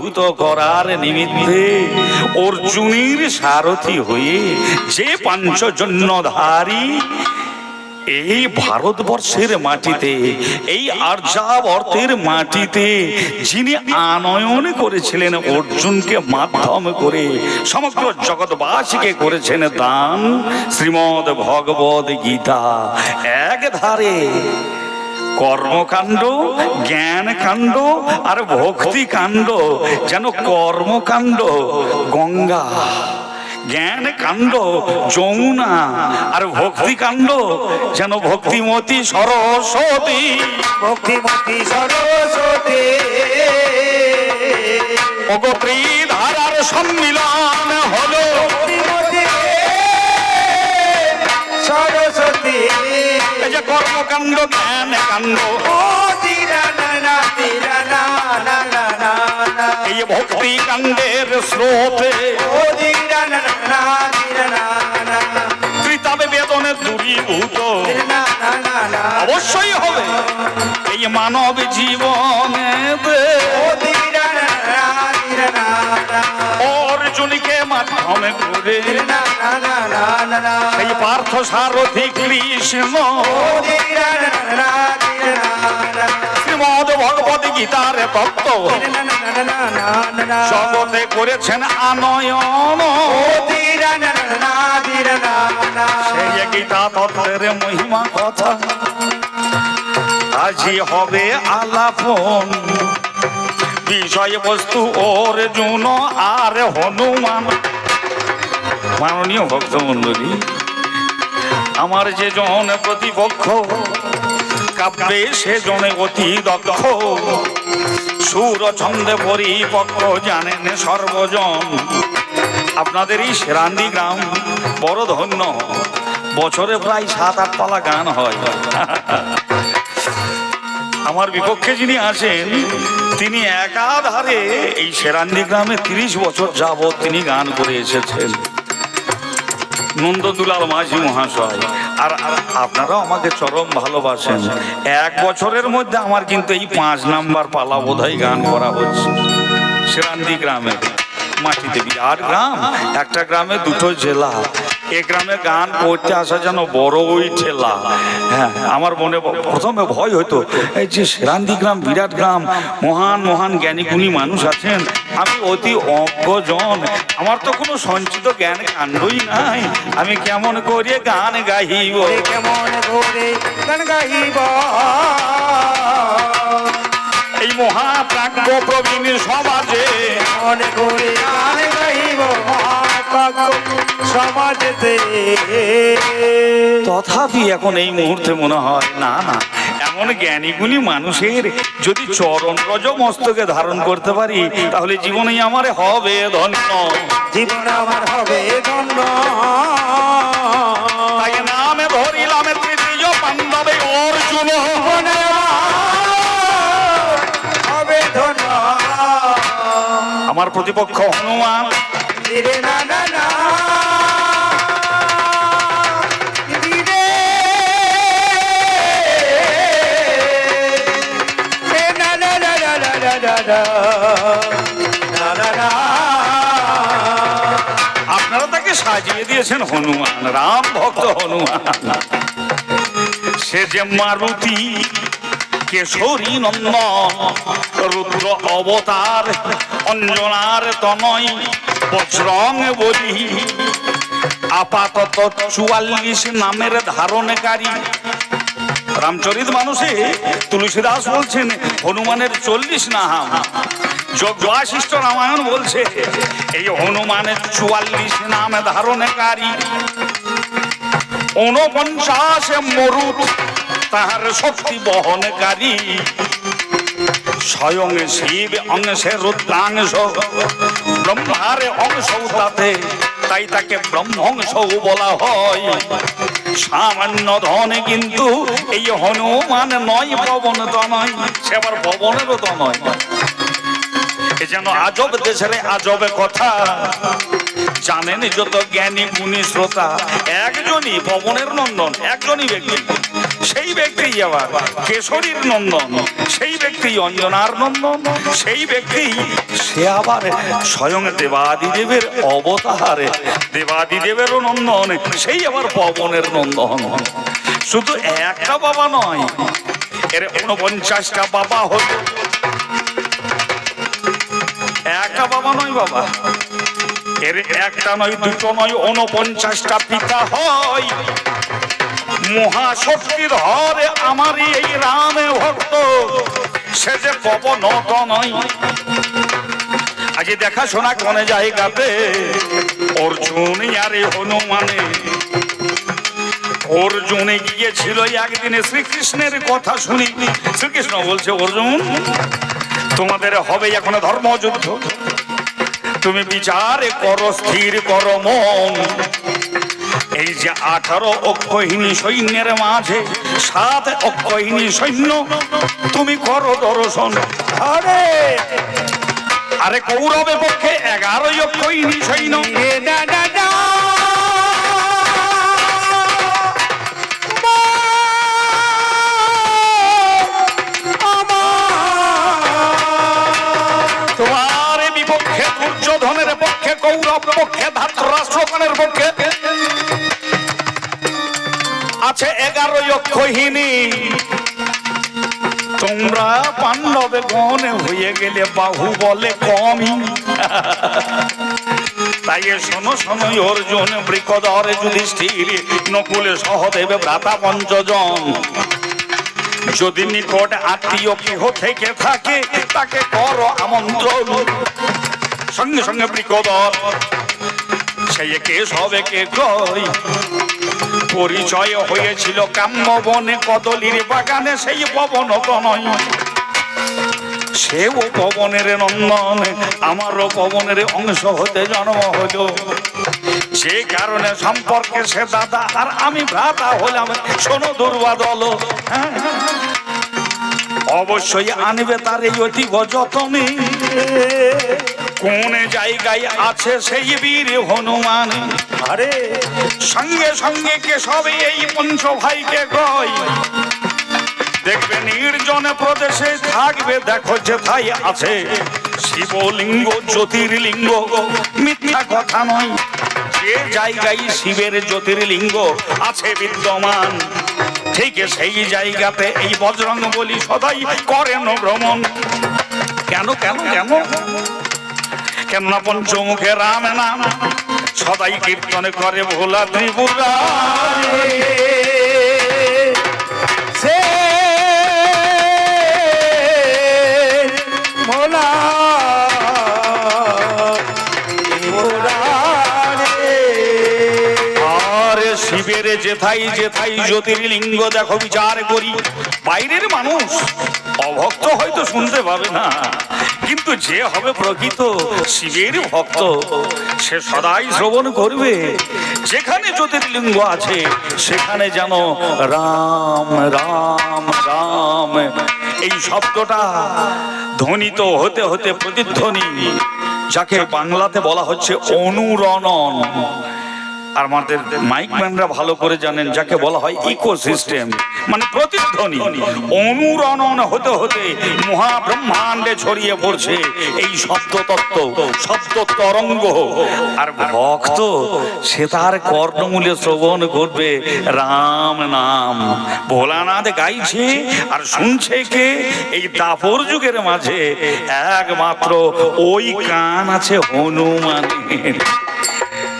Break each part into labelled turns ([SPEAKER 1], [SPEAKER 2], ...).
[SPEAKER 1] আবির্ভূত করার নিমিত্তে অর্জুনের সারথি হয়ে যে পাঞ্চজন্যধারী এই ভারতবর্ষের মাটিতে, এই আর্যাবর্তের মাটিতে যিনি আনয়ন করেছিলেন অর্জুনকে মাধ্যম করে সমগ্র জগৎবাসীকে করেছেন দান শ্রীমদ্ ভগবদ গীতা। এক ধারে কর্মকাণ্ড, জ্ঞানকাণ্ড আর ভক্তিকাণ্ড, যেন কর্মকাণ্ড গঙ্গা, জ্ঞান কাণ্ড যমুনা, আর ভক্তি কাণ্ড যেন ভক্তিমতী সরস্বতী।
[SPEAKER 2] ভক্তিমতী সরস্বতী
[SPEAKER 1] ধারার সম্মিলন হলো
[SPEAKER 2] সরস্বতী।
[SPEAKER 1] এই যে কর্মকাণ্ড, জ্ঞান কাণ্ড, এই ভক্তি কাণ্ডের স্রোতে ত্রিতাবে বেদনের দূরীভূত অবশ্যই হবে এই মানব জীবনে। অর্জুনকে মাধ্যমে করে সেই পার্থ সারথি কৃষ্ণ শ্রীমদ্ ভগবদ গীতার তত্ত্ব জগতে করেছেন আনয়ন। সেই গীতা তত্ত্বের মহিমা কথা আজি হবে আলাপন। বিষয়বস্তু অর্জুন আর হনুমান। মাননীয় ভক্তমণ্ডলী, আমার যে জন প্রতিপক্ষ কাব্যে সে জনে অতি দক্ষ, সুর ছন্দে পরিপক্ষ জানেন সর্বজন। আপনাদের এই সেরান্দি গ্রাম বড় ধন্য, বছরে প্রায় 7-8 পালা গান হয়। আমার বিপক্ষে যিনি আছেন তিনি একাধারে এই সেরান্দি গ্রামে 30 বছর যাবৎ তিনি গান করে এসেছেন, নন্দদুলাল মাঝি মহাশয়। আর আপনারাও আমাকে চরম ভালোবাসেন। 1 বছরের মধ্যে আমার কিন্তু এই 5 নাম্বার পালা বোধহয় গান করা হচ্ছে সেরান্দি গ্রামে। মাটিতে বিরাট গ্রাম, একটা গ্রামে 2টো জেলা। এ গ্রামে গান করতে আসা যেন বড় ওই ঠেলা। হ্যাঁ, আমার মনে প্রথমে ভয় হতো, এই যে সেরান্দি গ্রাম বিরাট গ্রাম, মহান মহান জ্ঞানী গুণী মানুষ আছেন, আমি অতি অজ্ঞজন, আমার তো কোনো সঞ্চিত জ্ঞান কাণ্ডই নাই, আমি কেমন করে গান গাইব,
[SPEAKER 2] কেমন করে গান গাইব।
[SPEAKER 1] এই মহাপ্রাজ্ঞ প্রবীণ সমাজে
[SPEAKER 2] মনে করে গান গাইব সমাজেতে।
[SPEAKER 1] তথাপি এখন এই মুহূর্তে মনে হয় না না, এমন জ্ঞানী গুণী মানুষের যদি চরণ রজ মস্তকে ধারণ করতে পারি তাহলে জীবনেই আমার হবে ধন্য,
[SPEAKER 2] জীবন আমার হবে ধন্য।
[SPEAKER 1] তাই নামে ধরিলাম তৃতীয় পাণ্ডবে অর্জুন,
[SPEAKER 2] হবে ধন্য।
[SPEAKER 1] আমার প্রতিপক্ষ হনুমান।
[SPEAKER 2] না না না
[SPEAKER 1] আপনারা তাকে সাজিয়ে দিয়েছেন হনুমান, রাম ভক্ত হনুমান। সে যে মারুতি কেশরী নন্দন, রুদ্র অবতার, অঞ্জনার তনয়, বজরং বলি, আপাতত 44 নামের ধারণকারী। রামচরিত মানুষে তুলসীদাস বলছেন হনুমানের 40 নাম। যোগবাশিষ্ঠ রামায়ণ বলছে এই হনুমানের 44 নাম ধারণকারী। 49 মরুত তাহার শক্তি বহনকারী। স্বয়ং শিব অংশে রুদ্রাংশ, ব্রহ্মার অংশ তাতে, তাই তাকে ব্রহ্মংশও বলা হয়। সামান্য ধনে কিন্তু এই হনুমান নয়, পবন তো নয়, সে আবার পবনেরও তো নয়। এ যেন আজব দেশের আজব কথা, জানেন যত জ্ঞানী মুনি শ্রোতা, একজনই পবনের নন্দন, একজনই ব্যক্তি সেই ব্যক্তি আবার কেশরীর নন্দন, সেই ব্যক্তি অঞ্জনার নন্দন, সেই ব্যক্তি সে আবার স্বয়ং দেবাদিদেবের অবতার, দেবাদিদেবেরও নন্দন, সেই আবার পবনের নন্দন। শুধু একটা বাবা নয়, এর 49টা বাবা হলো। একটা বাবা নয় বাবা, এর একটা নয়, দুটো নয়, 49টা পিতা হয়। মহাশক্তির হরে আমার এই রামে ভক্ত, সে যে পবন নয়। আজ দেখাশোনা কোন জায়গাতে অর্জুন আরে হনুমানে, অর্জুনে গিয়েছিল একদিনে শ্রীকৃষ্ণের কথা শুনি। শ্রীকৃষ্ণ বলছে, অর্জুন তোমাদের হবে এখন ধর্মযুদ্ধ, তুমি বিচার করো, স্থির করো মন। এই যে 18 অক্ষহীনী সৈন্যের মাঝে 7 অক্ষহীনী সৈন্য তুমি করো দর্শন। আরে কৌরবের পক্ষে 11 অক্ষহীনী সৈন্য, তোমার বিপক্ষে দুর্যোধনের পক্ষে, কৌরব পক্ষে, ধাতরাষ্ট্রগণের পক্ষে আছে 11 অক্ষহীনী। তোমরা পাণ্ডব গণ হয়ে গেলে বাহু বলে কমই। তাই শোনো শোনো অর্জুন, বৃকোদর, যুধিষ্ঠির, নকুল, সহদেব, ভ্রাতা পঞ্চজন, যদি নিকট আত্মীয় কেহ থেকে থাকে তাকে করো আমন্ত্রণ। সঙ্গে সঙ্গে বৃকোদর সেই কেশবকে কই, পরিচয় হয়েছিল কাম্যবনে কদলির বাগানে, সেই পবন প্রণয়। সেও পবনের নন্দন, আমারও পবনের অংশ হতে জন্ম হলো। যে কারণে সম্পর্কে সে দাদা আর আমি ভ্রাতা হলাম। শোনো দুর্বাদল, অবশ্যই আনবে তার এই অতি যতনে। কোন জায়গায় আছে সেই বীর হনুমান? আরে সঙ্গে সঙ্গে কে সবে এই পঞ্চ ভাইকে কয়, দেখবে নির্জন প্রদেশে থাকবে, দেখো যেথায় আছে শিবলিঙ্গ, জ্যোতির্লিঙ্গ, মিথ্যা কথা নয়। যে জায়গায় শিবের জ্যোতির্লিঙ্গ আছে বিদ্যমান, ঠিক সেই জায়গাতে এই বজরং বলি সদাই করেন ভ্রমণ। কেন কেন কেন? কেননা পঞ্চমুখে রাম নাম সদাই কীর্তন করে ভোলা ত্রিপুরা।
[SPEAKER 2] সে ভোলা
[SPEAKER 1] আরে শিবের যেথাই যেথাই জ্যোতির্লিঙ্গ দেখো বিচার করি। বাইরের মানুষ অভক্ত হয়তো শুনতে পাবে না, কিন্তু যে হবে প্রকৃত শিবের ভক্ত সে সদাই শ্রবণ করবে। যেখানে জ্যোতির্লিঙ্গ আছে সেখানে যেন রাম রাম রাম এই শব্দটা ধ্বনিত হতে হতে প্রতিধ্বনি, যাকে বাংলাতে বলা হচ্ছে অনুরণন। আর আমাদের মাইকম্যানরা ভালো করে জানেন যাকে বলা হয় ইকোসিস্টেম, মানে প্রতিধ্বনি। অনুরণন হতে হতে মহাব্রহ্মাণ্ডে ছড়িয়ে পড়ছে এই শব্দ তত্ত্ব, শব্দ তরঙ্গ। আর ভক্ত সে তার কর্ণমূলে শ্রবণ করবে রাম নাম। ভোলানাথ গাইছে আর শুনছে কে? এই দাপর যুগের মাঝে একমাত্র ওই কান আছে হনুমানের।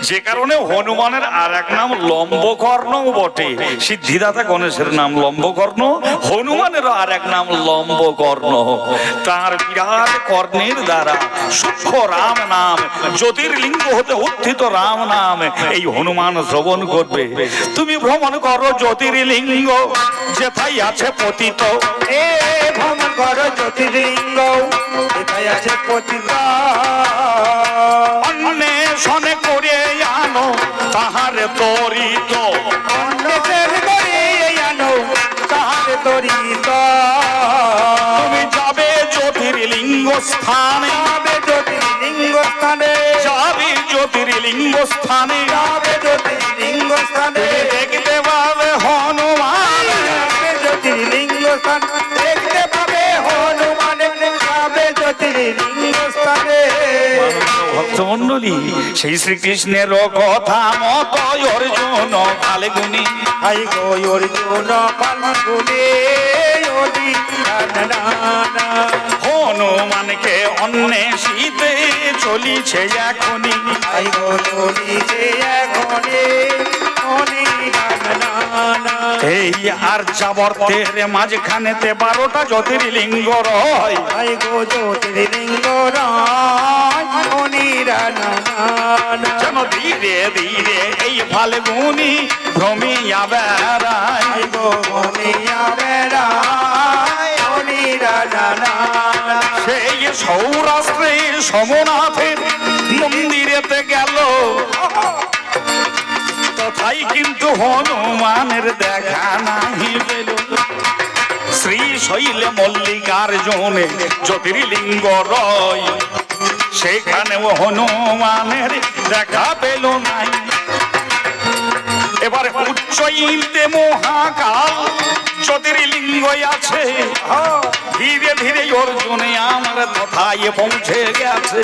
[SPEAKER 1] যে কারণে হনুমানের আর এক নাম লম্বকর্ণ বটে। সিদ্ধিদাতা গণেশের নাম লম্বকর্ণ, হনুমানেরও আর এক নাম লম্বকর্ণ। তার বিরাট কর্ণের দ্বারা সূক্ষ্ম রাম নাম, জ্যোতির্লিঙ্গ হতে উত্থিত রাম নাম এই হনুমান শ্রবণ করবে। তুমি ভ্রমণ করো জ্যোতির্লিঙ্গ, যেথায় আছে পতিত।
[SPEAKER 2] এ ভ্রমণ করো জ্যোতির্লিঙ্গ, যেথায় আছে পতিত।
[SPEAKER 1] অন্বেষণে করে আনো তাহারে তরিত,
[SPEAKER 2] অন্বেষণ করে আনো তাহারে তরিত।
[SPEAKER 1] তুমি যাবে জ্যোতির্লিঙ্গ স্থানে,
[SPEAKER 2] যাবে জ্যোতির্লিঙ্গ স্থানে,
[SPEAKER 1] যাবে জ্যোতির্লিঙ্গ স্থানে,
[SPEAKER 2] যাবে জ্যোতির্লিঙ্গ স্থানে।
[SPEAKER 1] দেখতে পাবে হনুমান,
[SPEAKER 2] স্থান দেখতে পাবে হনুমানের যাবে জ্যোতির্লিঙ্গ স্থানে।
[SPEAKER 1] ভক্তমণ্ডলী, সেই শ্রীকৃষ্ণের কথা মতো অর্জুন ফাল্গুনি,
[SPEAKER 2] হাই গো অর্জুন ফাল্গুনে ওদি না।
[SPEAKER 1] হনুমানকে অন্বেষিতে চলিছে এখনই,
[SPEAKER 2] হাই গো চলিছে এখনে অনি না।
[SPEAKER 1] এই আর যাবর্তের মাঝখানেতে 12টা জ্যোতির্লিঙ্গ রয়,
[SPEAKER 2] হাই গো জ্যোতির্লিঙ্গ রায় অনিরা না।
[SPEAKER 1] যেন ধীরে ধীরে এই ফাল্গুনি ভ্রমিয়া বেড়ায়।
[SPEAKER 2] হাই গো অনিয়া বেড়ায় অনিরা না।
[SPEAKER 1] সেই সৌরাষ্ট্রে সোমনাথের মন্দিরেতে গেল, তথাই কিন্তু হনুমানের দেখা নাহি পেল। শ্রী শৈলে মল্লিকার্জুনে জ্যোতির্লিঙ্গ রয়, সেখানেও হনুমানের দেখা পেল নাই। এবার উচ্চইতে মহাকাল জ্যোতির্লিঙ্গ আছে, ধীরে ধীরে অর্জুনে আমার তথায় পৌঁছে গেছে।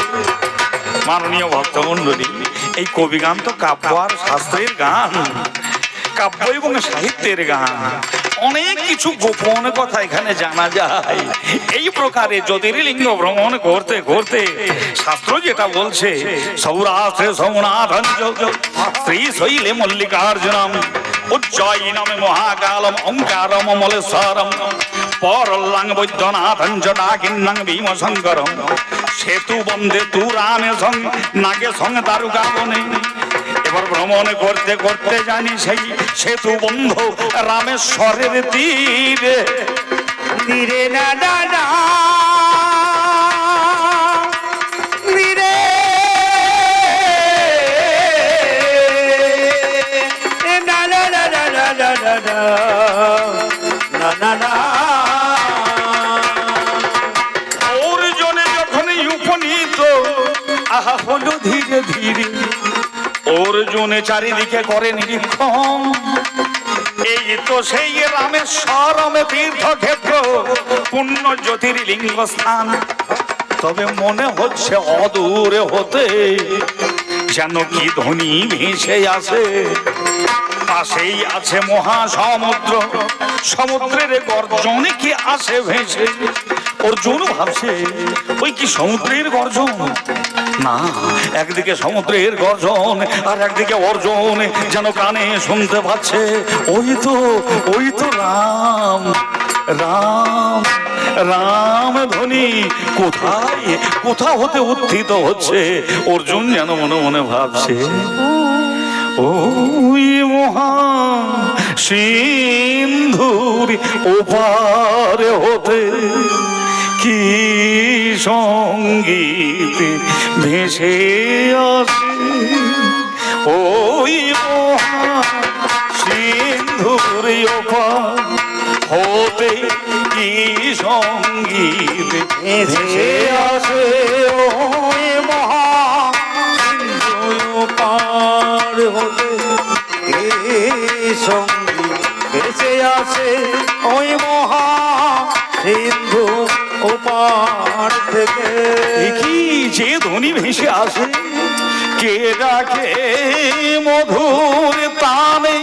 [SPEAKER 1] মাননীয় ভক্তমণ্ডলী, এই কবিগান তো কাব্য আর শাস্ত্রের গান, কাব্য এবং সাহিত্যের গান। অনেক কিছু গোপন কথা এখানে জানা যায়। এই প্রকারে জ্যোতির্লিঙ্গ ভ্রমণ করতে করতে শাস্ত্র যেটা বলছে, সৌরাষ্ট্রে সোমনাথং শ্রী শৈলে মল্লিকার্জুনম উজ্জয়িনম মহাকালম ওঙ্কারম মলেশ্বরম পরল্লাং বৈদ্যনাথং জটাকিন্নাং ভীমশঙ্করম সেতু বন্দে তুরানে সং নাগে সং দারুকা বনে। এবার ভ্রমণ করতে করতে জানি সেই সেতু বন্ধ রামেশ্বরের তীরে।
[SPEAKER 2] নীরে না না না নীরে না না না না না না না না না না।
[SPEAKER 1] অর্জুনে যখনই উপনীত আহা হলো ধীরে ধীরে, অর্জুনে চারিদিকে করে নিরীক্ষণ। এই তো সেই রামেশ্বরম তীর্থক্ষেত্র, পুণ্য জ্যোতির্লিঙ্গ স্থান। তবে মনে হচ্ছে অদূরে হতে যেন কি ধ্বনি ভেসে আসে। পাশেই আছে মহাসমুদ্র, সমুদ্রের গর্জনে কি আসে ভেসে। অর্জুন ভাবছে ওই কি সমুদ্রের গর্জন? না, একদিকে সমুদ্রের গর্জন আর একদিকে অর্জুন যেন কানে শুনতে পাচ্ছে, ওই তো রাম রাম রাম ধ্বনি কোথা হতে উত্থিত হচ্ছে। অর্জুন যেন মনে মনে ভাবছে, ওই মহা সিন্ধুর ওপারে হতে কি সঙ্গীত ভেসে আসে। ওই মহা সিন্ধুর ওপার হতে কি সঙ্গীত ভেসে আসে।
[SPEAKER 2] ওই মহা সিন্ধু পার হতে এই সঙ্গীত ভেসে আসে। ওই মহা সিন্ধু ওপার থেকে
[SPEAKER 1] কি যে ধ্বনি ভেসে আসে, কে ডাকে মধুর তানে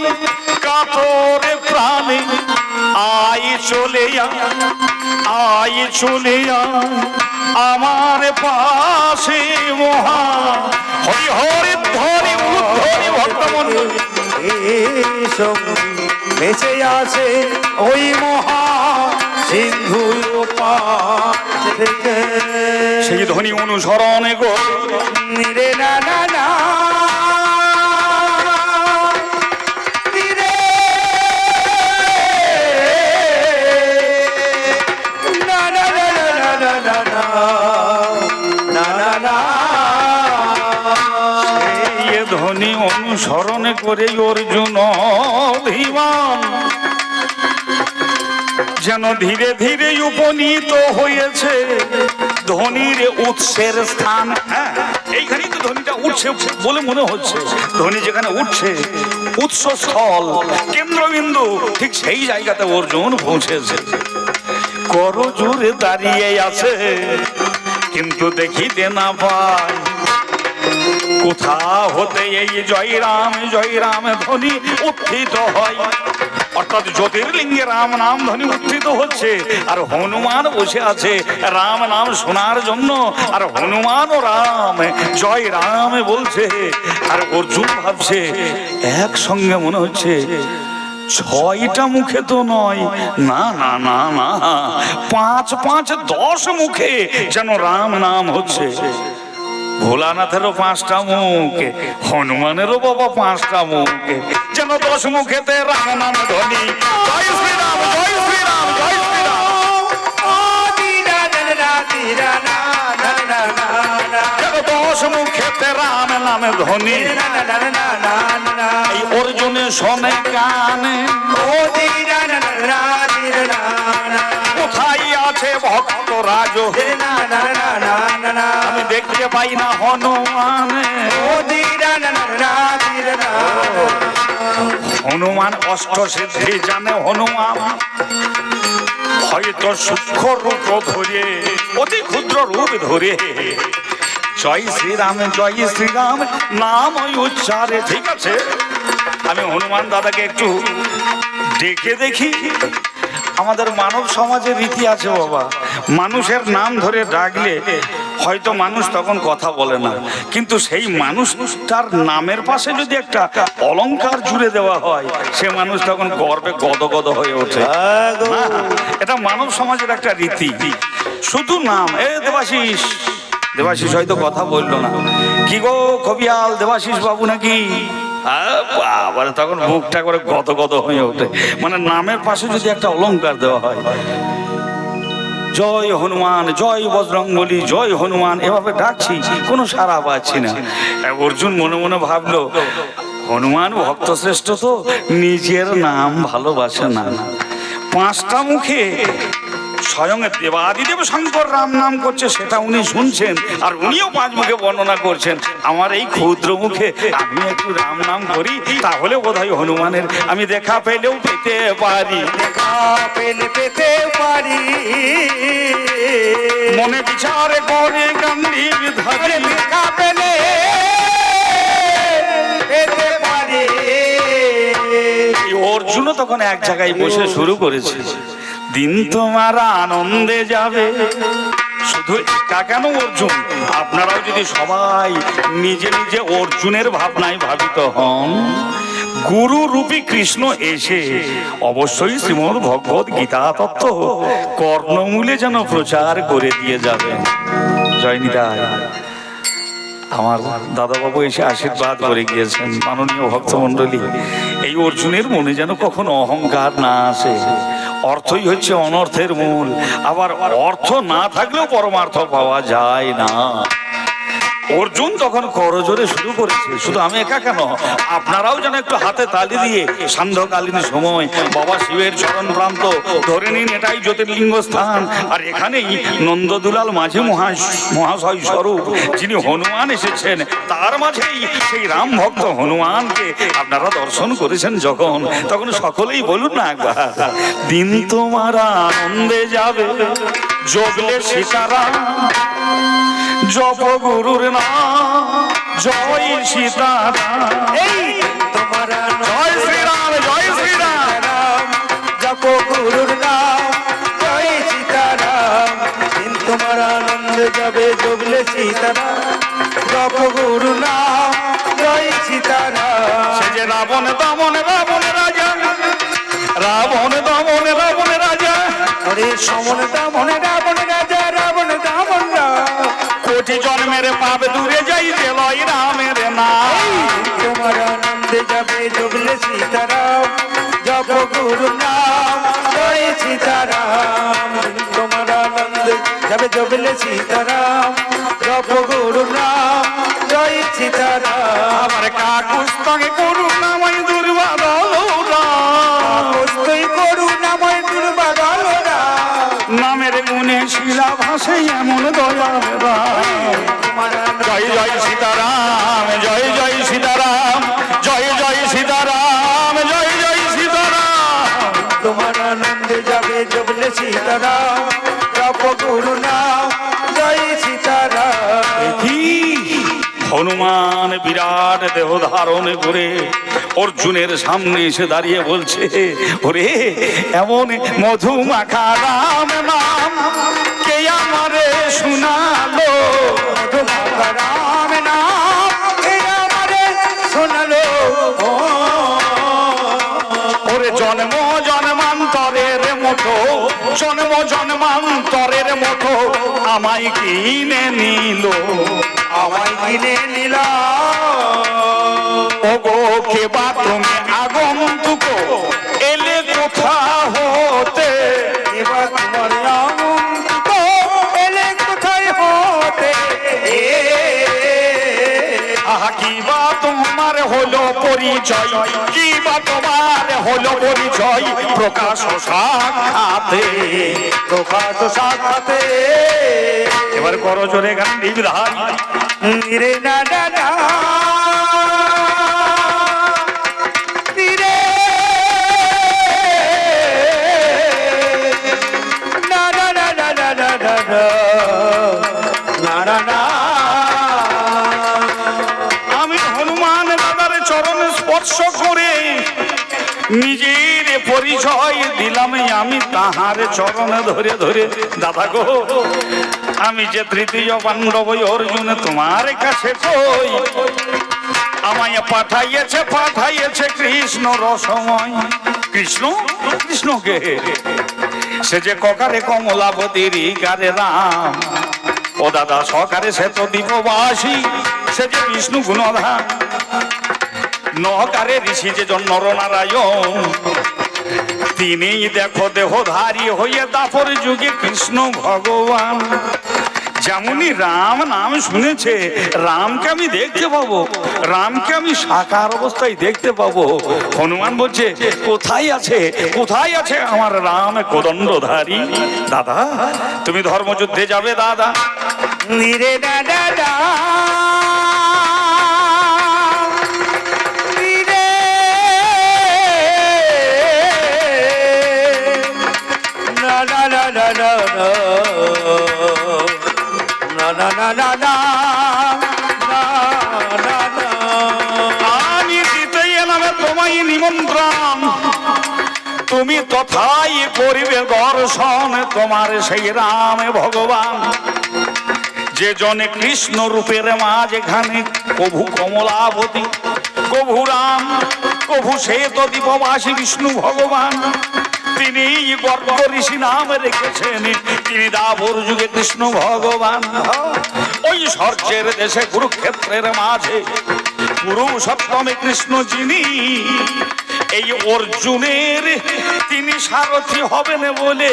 [SPEAKER 1] কাতরে প্রাণে। আয় চলে আমার পাশে মহা হরি হরি ধরি উদ্ধরি ভক্তমণ্ডলী।
[SPEAKER 2] এই সঙ্গীত ভেসে আসে ওই মহা সিন্ধু পার থেকে।
[SPEAKER 1] সেই ধ্বনি অনুসরণে গো
[SPEAKER 2] নীরে না না না নীরে না না না না না না না না না।
[SPEAKER 1] এই ধ্বনি অনুসরণ করে অর্জুন ধীমান যেন ধীরে ধীরে উপনীত হয়েছে ধ্বনির উৎসের স্থান। হ্যাঁ, এইখানেই তো ধ্বনিটা উঠছে বলে মনে হচ্ছে। ধ্বনি যেখানে উঠছে, উৎসস্থল কেন্দ্রবিন্দু, ঠিক সেই জায়গাতে অর্জুন পৌঁছেছে। করো জুড়ে দাঁড়িয়ে আছে, কিন্তু দেখিতে না পাই কোথা হতে এই জয় রাম ধ্বনি উত্থিত হয়। অর্থাৎ জ্যোতির্লিঙ্গে রাম নাম ধ্বনি উত্থিত হচ্ছে, আর হনুমান বসে আছে রাম নাম শোনার জন্য, আর হনুমান ও রাম জয় রাম বলছে। আর অর্জুন ভাবছে একসঙ্গে মনে হচ্ছে 6টা মুখে তো নয়, না না না না, 5 5 10 মুখে যেন রাম নাম হচ্ছে। ভোলানাথেরও 5টা মুখ, হনুমানেরও বাবা 5টা মুখ, যেন 10 মুখেতে রাম নাম ধ্বনি। জয় শ্রীরাম, জয় শ্রীরাম, জয় শ্রীরাম। যেন 10 মুখেতে রাম নাম ধ্বনি। এই অর্জুনে শোনে কানে, কোথায় আছে ভক্ত রাজ, আমি দেখতে পাই না হনুমান। হনুমান অষ্টসিদ্ধি জানে হনুমান, হয়তো সূক্ষ্ম রূপ ধরে, অতি ক্ষুদ্র রূপ ধরে জয় শ্রীরাম নাম উচ্চারে। ঠিক আছে, আমি হনুমান দাদাকে একটু ডেকে দেখি। আমাদের মানব সমাজের রীতি আছে বাবা, মানুষের নাম ধরে ডাকলে হয়তো মানুষ তখন কথা বলে না, কিন্তু সেই মানুষটার নামের পাশে যদি একটা অলংকার জুড়ে দেওয়া হয়, সে মানুষ তখন গর্বে গদগদ হয়ে ওঠে। না, এটা মানব সমাজের একটা রীতি। শুধু নাম, দেবাশিস, দেবাশিস হয়তো কথা বললো না, কি গো কবিয়াল দেবাশিস বাবু নাকি, আবার তখন মুখটা করে গদগদ হয়ে ওঠে। মানে নামের পাশে যদি একটা অলংকার দেওয়া হয়, জয় হনুমান, জয় বজরংবলী, জয় হনুমান, এভাবে ডাকছি, কোনো সাড়া পাচ্ছি না। অর্জুন মনে মনে ভাবলো হনুমান ভক্ত শ্রেষ্ঠ তো নিজের নাম ভালোবাসে না। 5টা মুখে স্বয়ং দেবাদিদেব শঙ্কর রাম নাম করছে, সেটা উনি শুনছেন, আর উনিও 5 মুখে বর্ণনা করছেন। আমার এই ক্ষুদ্র মুখে আমি একটু রাম নাম করি, তাহলে বোধহয় হনুমানের আমি দেখা পেলেও পেতে পারি,
[SPEAKER 2] দেখা পেলে পেতে পারি।
[SPEAKER 1] মনে বিচার করে গান্ধীর ধারে,
[SPEAKER 2] দেখা পেলে পেতে পারি।
[SPEAKER 1] অর্জুনও তখন এক জায়গায় বসে শুরু করেছে, দিন তোমার আনন্দে যাবে। শুধু একা কেন অর্জুন, আপনারাও যদি সবাই নিজে নিজে অর্জুনের ভাবনায় ভাবিত হন, গুরু রূপী কৃষ্ণ এসে অবশ্যই শ্রীমদ ভগবত গীতা তত্ত্ব কর্ণমূলে যেন প্রচার করে দিয়ে যাবে। জয় নিতাই। আমার দাদাবাবু এসে আশীর্বাদ করে গিয়েছেন। মাননীয় ভক্তমণ্ডলী, এই অর্জুনের মনে যেন কখনো অহংকার না আসে। অর্থই হচ্ছে অনর্থের মূল, আবার অর্থ না থাকলেও পরমার্থ পাওয়া যায় না। অর্জুন তখন করজোরে শুরু করেছে। শুধু আমি একা কেন, আপনারাও যেন একটু হাতে তালি দিয়ে সান্ধ্যকালীন সময় বাবা শিবের চরণ প্রান্ত ধরে নিন, এটাই জ্যোতির্লিঙ্গ স্থান। আর এখানেই নন্দদুলাল মাঝে মহাশয় স্বরূপ যিনি হনুমান এসেছেন, তার মাঝেই সেই রাম ভক্ত হনুমানকে আপনারা দর্শন করেছেন যখন, তখন সকলেই বলুন না একবার, দিন তোমার আনন্দে যাবে জগলে সীতারাম, জপ গুরুর নাম জয় সীতারাম।
[SPEAKER 2] এই তোমার
[SPEAKER 1] জয় শ্রীরাম, জয় শ্রীরাম,
[SPEAKER 2] জপ গুরুর নাম জয় সীতারাম। দিন তোমার আনন্দে যাবে জগলে সীতারাম, জপ গুরু নাম জয় সীতারাম।
[SPEAKER 1] সে যে রাবণ দমন রাবণ রাজা, রাবণ দমন রাবণ রাজা,
[SPEAKER 2] ওরে সমন দামন রাবণ রাজা, রাবণ দামন
[SPEAKER 1] কোটি জন্মের পাপ দূরে যাই যে লয় রামের নাম।
[SPEAKER 2] তোমার আনন্দে যাবে জগলে সীতারাম, জপ গুরু নাম জয় সীতারাম। তোমার আনন্দে যাবে জগলে সীতারাম, জপ গুরু নাম জয় সীতারাম।
[SPEAKER 1] আমার কাকুস্তকে করুণাময় দুর্বাদল
[SPEAKER 2] তুই করুণাময় দুর্বাদল
[SPEAKER 1] নামের গুণে শিলা ভাসে এমন দয়া। জয় জয় সীতারাম, জয় জয় সীতারাম, জয় জয় সীতারাম, জয় জয় সীতারাম।
[SPEAKER 2] তোমার আনন্দে যাবে জগলে সীতারাম জপ গুরু নাম জয় সীতারাম।
[SPEAKER 1] কি হনুমান বিরাট দেহ ধারণ করে অর্জুনের সামনে এসে দাঁড়িয়ে বলছে, ওরে এমন মধু মাখা রাম নাম কে আমারে শোনালো,
[SPEAKER 2] মধু মাখা রাম নাম কে আমারে শোনালো।
[SPEAKER 1] ওরে জন্ম জন্মান্তরের মতো, জন্ম জন্মান্তরের মতো আমায় কিনে নিল,
[SPEAKER 2] আমায় কিনে নিল।
[SPEAKER 1] ওগো কে বা তুমি আগন্তুক এলে কোথা হতে,
[SPEAKER 2] এবার তোমার অনন্ত এলে কোথায় হতে।
[SPEAKER 1] আহা কি বা তোমার হলো পরিচয়, কি বা তোমার হলো পরিচয় প্রকাশ সাক্ষাতে,
[SPEAKER 2] প্রকাশ সাক্ষাতে।
[SPEAKER 1] এবার করো জোরে গান বিধান।
[SPEAKER 2] রে না না না রে না না না না না না না না না না।
[SPEAKER 1] আমি হনুমান দাদার চরণ স্পর্শ করে নিজের পরিচয় দিলাম, আমি তাহার চরণ ধরে ধরে, দাদা গো আমি যে তৃতীয় পাণ্ডব অর্জুন তোমার কাছে কই, আমায় পাঠাইয়েছে কৃষ্ণ রসময়। কৃষ্ণ কৃষ্ণকে সে যে ককারে কমলাবতীর গারে রাম, ও দাদা সকারে সে তো দীপবাসী, সে যে বিষ্ণু গুণধাম, নকারে ঋষি যে নরনারায়ণ, তিনি দেখো দেহধারী হয়ে দাপর যুগে কৃষ্ণ ভগবান। যেমনই রাম নাম শুনেছে, রামকে আমি দেখতে পাবো, রামকে আমি সাকার অবস্থায় দেখতে পাবো। হনুমান বলছে কোথায় আছে, কোথায় আছে আমার রাম কোদণ্ডধারী। দাদা তুমি ধর্মযুদ্ধে যাবে দাদা,
[SPEAKER 2] রে না না না
[SPEAKER 1] আমি দিতে এলাম তোমায় নিমন্ত্রণ, তুমি তথাই করিবে দর্শন তোমার সেই রাম ভগবান, যে জনে কৃষ্ণ রূপের মাঝখানে কভু কমলাবতী, কভু রাম, কভু সে তো দীপবাসী বিষ্ণু ভগবান। তিনি গর্গ ঋষি নাম রেখেছেন, তিনি দাপর যুগে কৃষ্ণ ভগবান। ওই স্বর্গের দেশে কুরুক্ষেত্রের মাঝে পুরুষোত্তমে কৃষ্ণ যিনি, এই অর্জুনের তিনি সারথি হবেন বলে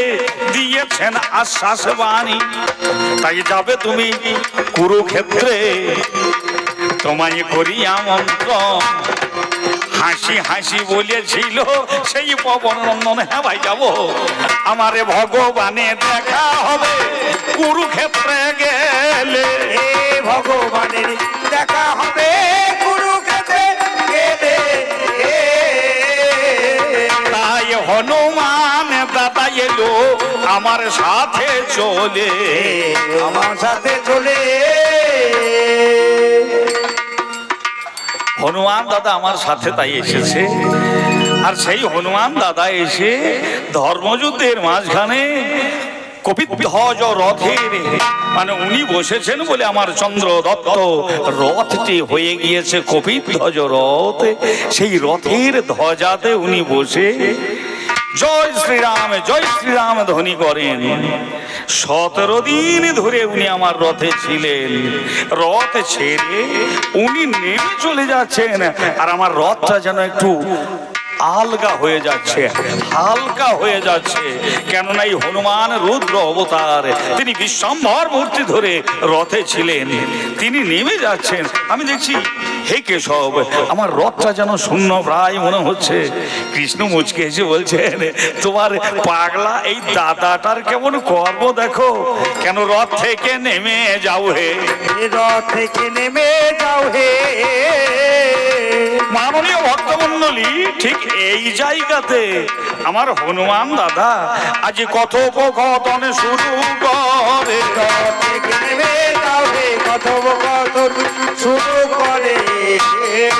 [SPEAKER 1] দিয়েছেন আশ্বাস বাণী। তাই যাবে তুমি কুরুক্ষেত্রে, তোমায় করি আমন্ত্রণ। হাসি হাসি বলেছিল সেই পবন নন্দন, হ্যাঁ ভাই যাবো, আমারে ভগবানে দেখা হবে কুরুক্ষেত্রে গেলে,
[SPEAKER 2] ভগবানের দেখা হবে কুরুক্ষেত্রে গেলে।
[SPEAKER 1] তাই হনুমান দাদা এলো আমার সাথে চলে,
[SPEAKER 2] আমার সাথে চলে।
[SPEAKER 1] হনুমান দাদা আমার সাথে তাই এসেছে। আর সেই হনুমান দাদা এসে ধর্মযুদ্ধের মাঝখানে কপিধ্বজ রথের, মানে উনি বসেছেন বলে আমার চন্দ্র দত্ত রথটি হয়ে গিয়েছে কপিধ্বজ রথ। সেই রথের ধ্বজাতে উনি বসে জয় শ্রীরাম ধ্বনি করেন। 17 দিন ধরে উনি আমার রথে ছিলেন। রথ ছেড়ে উনি নেমে চলে যাচ্ছেন, আর আমার রথটা যেন একটু আলগা হয়ে যাচ্ছে, হালকা হয়ে যাচ্ছে। কেননা এই হনুমান রুদ্র অবতার, তিনি বিশ্বম্ভর মূর্তি ধরে রথে ছিলেন, তিনি নেমে যাচ্ছেন। আমি দেখছি হে কেশব, আমার রথটা যেন শূন্য প্রায় মনে হচ্ছে। কৃষ্ণ মুচকে এসে বলছেন, তোমার পাগলা এই দাদাটার কেমন কর্ম দেখো, কেন রথ থেকে নেমে যাও হে,
[SPEAKER 2] রথ থেকে নেমে যাও হে।
[SPEAKER 1] মাননীয় ভক্তমণ্ডলী, ঠিক এই জায়গাতে আমার হনুমান দাদা আজ কথোপকথন শুরু করে।
[SPEAKER 2] কথোপকথন শুরু